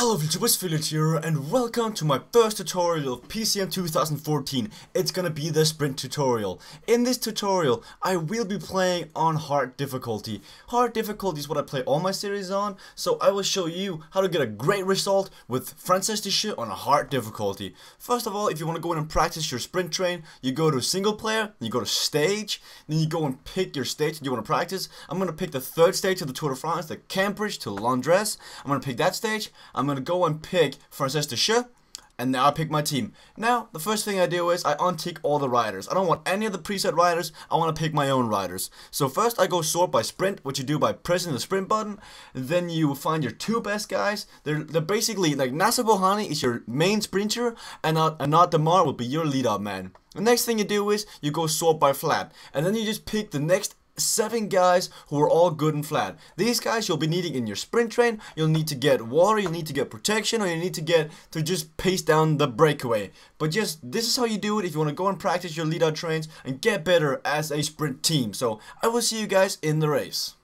Hello VTubers, Village here, and welcome to my first tutorial of PCM 2014. It's gonna be the sprint tutorial. In this tutorial, I will be playing on hard difficulty. Hard difficulty is what I play all my series on, so I will show you how to get a great result with Französische on a hard difficulty. First of all, if you want to go in and practice your sprint train, you go to single player, you go to stage, then you go and pick your stage that you want to practice. I'm gonna pick the third stage of the Tour de France, the Cambridge to Londres. I'm gonna pick that stage. I'm gonna go and pick Französische, and now I pick my team. Now, the first thing I do is I untick all the riders. I don't want any of the preset riders, I want to pick my own riders. So first I go sort by sprint, which you do by pressing the sprint button. Then you find your two best guys. They're basically, like, Nacer Bouhanni is your main sprinter, and Anat Demar will be your lead-out man. The next thing you do is you go sort by flat, and then you just pick the next 7 guys who are all good and flat. These guys you'll be needing in your sprint train. You'll need to get water, you'll need to get protection, or you need to just pace down the breakaway. But just, this is how you do it if you want to go and practice your lead out trains and get better as a sprint team. So I will see you guys in the race.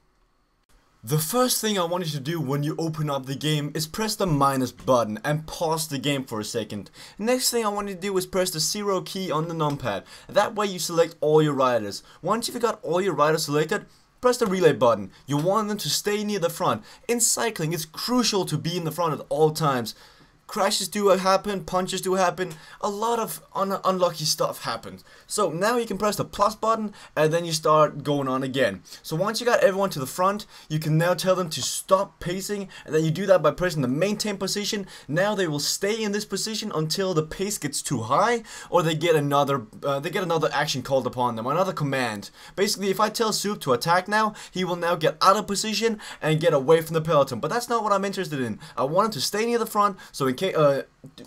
The first thing I want you to do when you open up the game is press the minus button and pause the game for a second. Next thing I want you to do is press the 0 key on the numpad. That way you select all your riders. Once you've got all your riders selected, press the relay button. You want them to stay near the front. In cycling, it's crucial to be in the front at all times. Crashes do happen, punches do happen, a lot of unlucky stuff happens. So now you can press the plus button and then you start going on again. So once you got everyone to the front, you can now tell them to stop pacing, and then you do that by pressing the maintain position. Now they will stay in this position until the pace gets too high, or they get another action called upon them, another command. Basically, if I tell Soup to attack now, he will now get out of position and get away from the peloton. But that's not what I'm interested in. I want him to stay near the front, so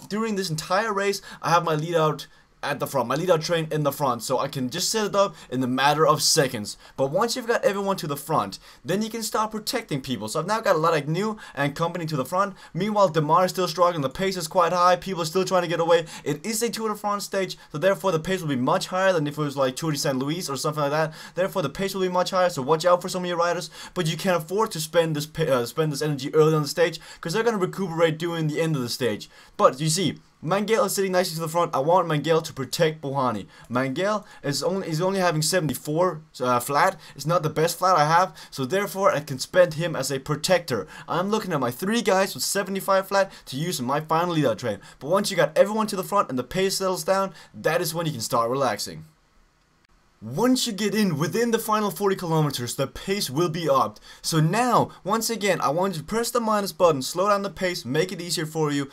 during this entire race, I have my lead out at the front, my lead out train in the front, so I can just set it up in a matter of seconds. But once you've got everyone to the front, then you can start protecting people. So I've now got Leadout and company to the front. Meanwhile, Demar is still struggling, the pace is quite high, people are still trying to get away. It is a Tour de France stage, so therefore the pace will be much higher than if it was like Tour de Saint Louis or something like that. Therefore the pace will be much higher, so watch out for some of your riders. But you can afford to spend this energy early on the stage, because they're going to recuperate during the end of the stage. But you see, Mangel is sitting nicely to the front. I want Mangel to protect Bouhanni. Mangel is only having 74 flat. It's not the best flat I have, so therefore I can spend him as a protector. I'm looking at my 3 guys with 75 flat to use in my final lead out train. But once you got everyone to the front and the pace settles down, that is when you can start relaxing. Once you get within the final 40 kilometers, the pace will be upped. So now, once again, I want you to press the minus button, slow down the pace, make it easier for you.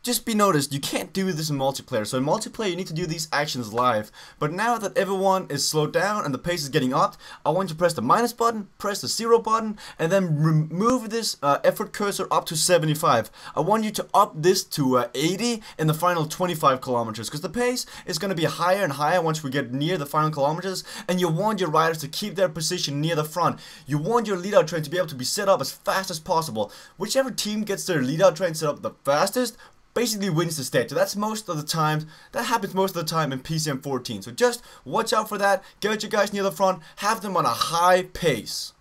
Just be noticed, you can't do this in multiplayer. So in multiplayer, you need to do these actions live. But now that everyone is slowed down and the pace is getting upped, I want you to press the minus button, press the 0 button, and then move this effort cursor up to 75. I want you to up this to 80 in the final 25 kilometers, because the pace is going to be higher and higher once we get near the final kilometers, and you want your riders to keep their position near the front. You want your lead out train to be able to be set up as fast as possible. Whichever team gets their lead out train set up the fastest basically wins the stage. So that happens most of the time in PCM 14. So just watch out for that, get your guys near the front, have them on a high pace.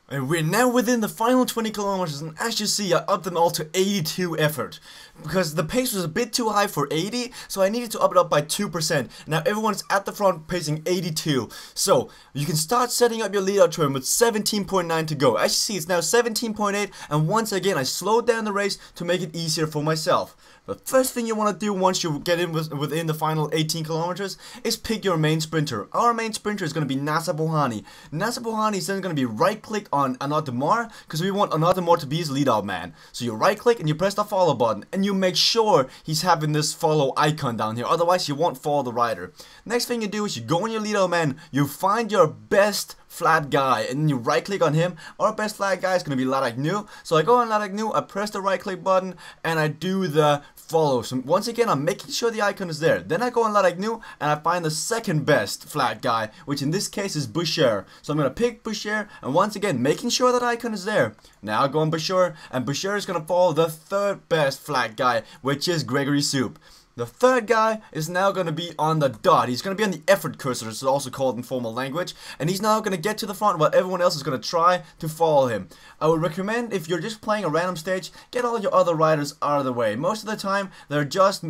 And we're now within the final 20 kilometers, and as you see, I upped them all to 82 effort. Because the pace was a bit too high for 80, so I needed to up it up by 2%. Now everyone's at the front pacing 82. So you can start setting up your lead out train with 17.9 to go. As you see, it's now 17.8, and once again I slowed down the race to make it easier for myself. The first thing you want to do once you get within the final 18 kilometers is pick your main sprinter. Our main sprinter is going to be Nacer Bouhanni. Nacer Bouhanni is then going to be right click on Anat Demar, because we want Anat Demar to be his lead out man. So you right click and you press the follow button, and you make sure he's having this follow icon down here, otherwise you won't follow the rider. Next thing you do is you go on your lead out man, you find your best flat guy, and then you right click on him. Our best flat guy is going to be Leadout. So I go on Leadout, I press the right click button, and I do the follow. So once again, I'm making sure the icon is there. Then I go on Leadout and I find the second best flat guy, which in this case is Boucher. So I'm going to pick Boucher, and once again making sure that icon is there. Now I go on Boucher, and Boucher is going to follow the third best flat guy, which is Gregory Soup. The third guy is now going to be on the dot. He's going to be on the effort cursor, it's also called in formal language. And he's now going to get to the front while everyone else is going to try to follow him. I would recommend, if you're just playing a random stage, get all your other riders out of the way. Most of the time, they're just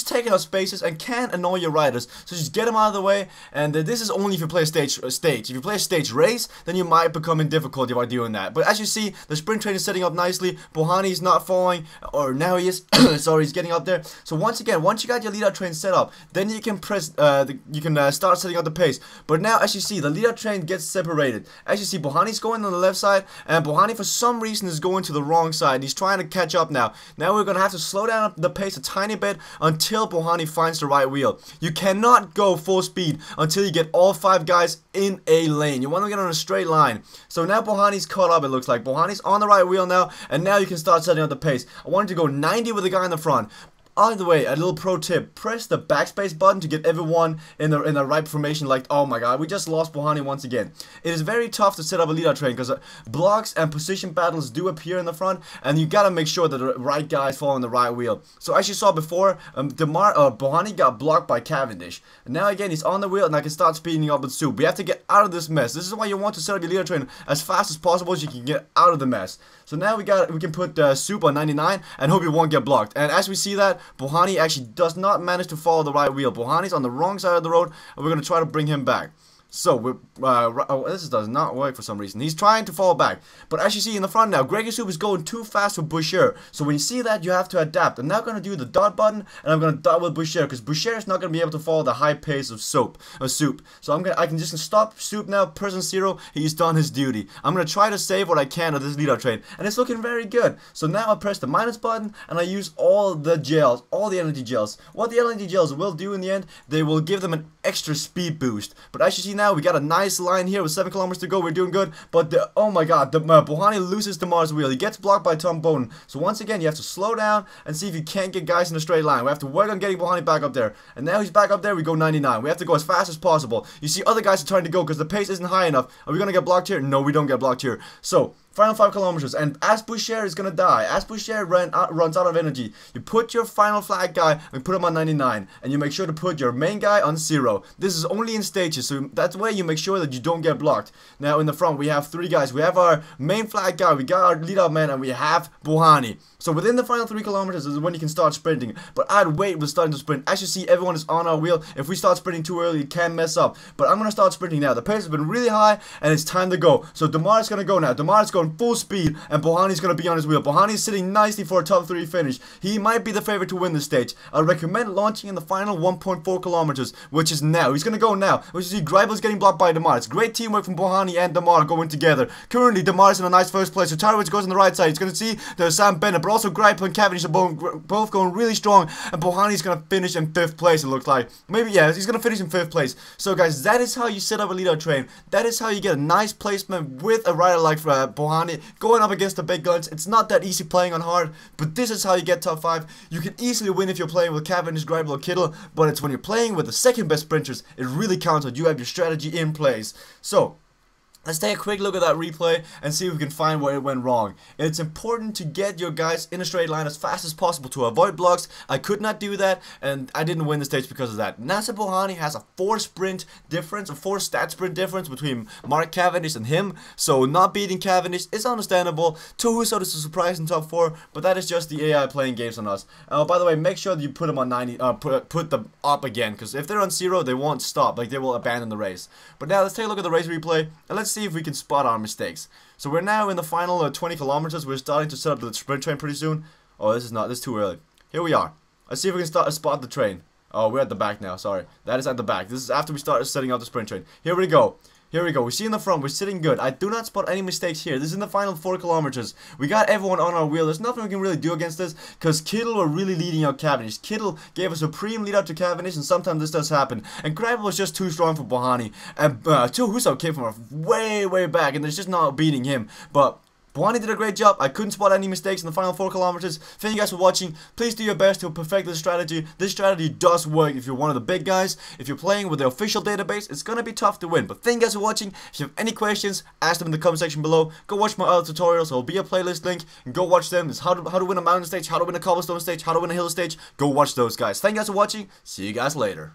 taking up spaces and can annoy your riders. So just get them out of the way. And this is only if you play a stage. If you play a stage race, then you might become in difficulty by doing that. But as you see, the sprint train is setting up nicely. Bohani is not following, or now he is. Sorry, he's getting up there. So once again, once you got your leadout train set up, then you can press. Start setting up the pace. But now, as you see, the leadout train gets separated. As you see, Bohani's going on the left side, and Bohani for some reason is going to the wrong side. And he's trying to catch up now. Now we're gonna have to slow down the pace a tiny bit until Bohani finds the right wheel. You cannot go full speed until you get all 5 guys in a lane. You want to get on a straight line. So now Bohani's caught up, it looks like. Bohani's on the right wheel now, and now you can start setting up the pace. I wanted to go 90 with the guy in the front. Either way, a little pro tip, press the backspace button to get everyone in the right formation. Like, oh my god, we just lost Bohani once again. It is very tough to set up a leadout train because blocks and position battles do appear in the front, and you gotta make sure that the right guy is following the right wheel. So as you saw before, Bohani got blocked by Cavendish. And now again, he's on the wheel, and I can start speeding up with Soup. We have to get out of this mess. This is why you want to set up your leadout train as fast as possible so you can get out of the mess. So now we can put Soup on 99 and hope he won't get blocked. And as we see that, Bohani actually does not manage to follow the right wheel. Bohani's on the wrong side of the road, and we're going to try to bring him back. So, this does not work for some reason. He's trying to fall back. But as you see in the front now, Greggy Soup is going too fast for Boucher. So when you see that, you have to adapt. I'm now going to do the dot button, and I'm going to dot with Boucher, because Boucher is not going to be able to follow the high pace of Soup. So I can just stop Soup now, person 0, he's done his duty. I'm going to try to save what I can of this leadout train, and it's looking very good. So now I press the minus button, and I use all the gels, all the energy gels. What the energy gels will do in the end, they will give them an extra speed boost. But as you see now, we got a nice line here with 7 kilometers to go. We're doing good, but oh my god, Bohani loses the Mars wheel. He gets blocked by Tom Bowden. So once again, you have to slow down and see if you can't get guys in a straight line. We have to work on getting Bohani back up there. And now he's back up there. We go 99. We have to go as fast as possible. You see other guys are trying to go because the pace isn't high enough. Are we gonna get blocked here? No, we don't get blocked here. So final 5 kilometers, and as Boucher is gonna die, as Boucher runs out of energy, you put your final flag guy and put him on 99, and you make sure to put your main guy on 0. This is only in stages, so that's why you make sure that you don't get blocked. Now in the front we have 3 guys. We have our main flag guy, we got our lead out man, and we have Bohani. So within the final 3 kilometers is when you can start sprinting. But I'd wait with starting to sprint. As you see, everyone is on our wheel. If we start sprinting too early, it can mess up. But I'm gonna start sprinting now. The pace has been really high, and it's time to go. So Demar is gonna go now. Demar is going full speed, and Bohani's gonna be on his wheel. Bohani is sitting nicely for a top 3 finish. He might be the favorite to win this stage. I recommend launching in the final 1.4 kilometers, which is now. He's gonna go now. Which you see, Greibel's getting blocked by Demar. It's great teamwork from Bohani and Demar going together. Currently, Demar is in a nice first place. So Tarowitz goes on the right side. He's gonna see there's Sam Bennett, but also Greipel and Cavendish are both going really strong, and Bohani's gonna finish in 5th place. It looks like. Maybe, yeah, he's gonna finish in 5th place. So guys, that is how you set up a leadout train. That is how you get a nice placement with a rider like Bohani going up against the big guns. It's not that easy playing on hard, but this is how you get top 5. You can easily win if you're playing with Cavendish, Greipel, or Kittel, but it's when you're playing with the second best sprinters, it really counts that you have your strategy in place. So let's take a quick look at that replay and see if we can find where it went wrong. It's important to get your guys in a straight line as fast as possible to avoid blocks. I could not do that, and I didn't win the stage because of that. Nasser Bohani has a 4 sprint difference, a 4 stat sprint difference between Mark Cavendish and him, so not beating Cavendish is understandable. Tuhuso is a surprise in top 4, but that is just the AI playing games on us. By the way, make sure that you put them on 90, put them up again, because if they're on 0, they won't stop, like they will abandon the race. But now let's take a look at the race replay, and let's see if we can spot our mistakes. So we're now in the final 20 kilometers. We're starting to set up the sprint train pretty soon. Oh, this is too early. Here we are. Let's see if we can spot the train. Oh, we're at the back now. Sorry, that is at the back. This is after we started setting up the sprint train. Here we go. Here we go. We see in the front. We're sitting good. I do not spot any mistakes here. This is in the final 4 kilometers. We got everyone on our wheel. There's nothing we can really do against this because Kittel were really leading out Cavendish. Kittel gave a supreme lead out to Cavendish, and sometimes this does happen. And Greipel was just too strong for Bohani. And Tuhuso came from way, way back, and there's just not beating him. But Buani did a great job. I couldn't spot any mistakes in the final 4 kilometers. Thank you guys for watching. Please do your best to perfect this strategy. This strategy does work if you're one of the big guys. If you're playing with the official database, it's gonna be tough to win. But thank you guys for watching. If you have any questions, ask them in the comment section below. Go watch my other tutorials. There will be a playlist link. And go watch them. It's how to win a mountain stage, how to win a cobblestone stage, how to win a hill stage. Go watch those guys. Thank you guys for watching. See you guys later.